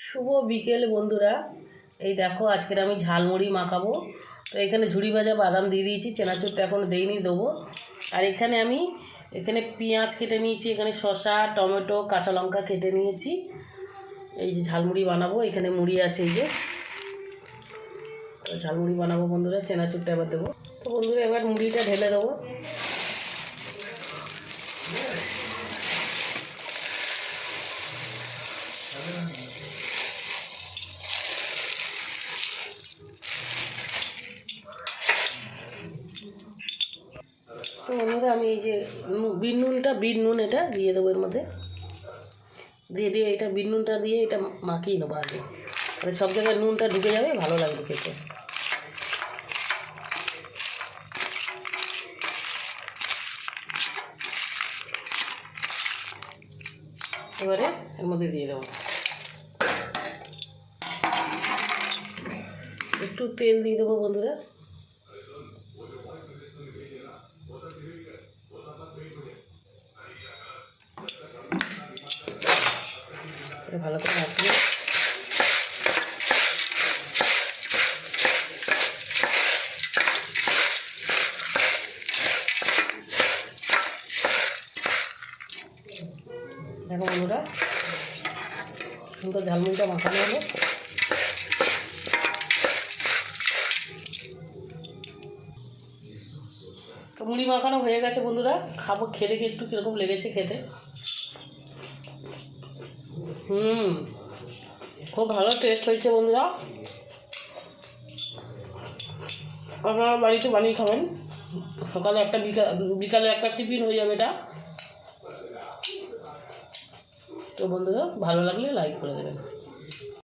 শুভ বিকেল বন্ধুরা, এই দেখো আজকের আমি ঝালমুড়ি মাখাবো। তো এখানে ঝুড়ি ভাজা বাদাম দিয়ে দিয়েছি, চেনাচুরটা এখনও দেইনি, দেবো। আর আমি এখানে পেঁয়াজ কেটে নিয়েছি, এখানে শসা, টমেটো, কাঁচা লঙ্কা কেটে নিয়েছি। এই যে ঝালমুড়ি বানাবো, এখানে মুড়ি আছে, এই যে তো ঝালমুড়ি বানাবো বন্ধুরা। চেনাচুরটা এবার দেবো। তো বন্ধুরা এবার মুড়িটা ঢেলে দেবো। তো বন্ধুরা আমি এই যে বিট নুন এটা দিয়ে দেবো এর মধ্যে, দিয়ে এটা বিট নুনটা দিয়ে এটা মাখিয়ে নেবো আগে, তাহলে সব জায়গায় নুনটা ঢুকে যাবে, ভালো লাগবে খেতে। এবারে এর মধ্যে দিয়ে দেবো একটু তেল দিয়ে দেবো বন্ধুরা। ভালো করে মাখিয়ে দেখো বন্ধুরা, সুন্দর ঝালমুড়িটা মাখানো হলো। তো মুড়ি মাখানো হয়ে গেছে বন্ধুরা, খাবো। খেতে গিয়ে একটু কীরকম লেগেছে খেতে। খুব ভালো টেস্ট হয়েছে বন্ধুরা। আপনারা বাড়িতে বানিয়ে খাবেন, সকালে একটা বিকালে একটা টিফিন হয়ে যাবে এটা। তো বন্ধুরা ভালো লাগলে লাইক করে দেবেন।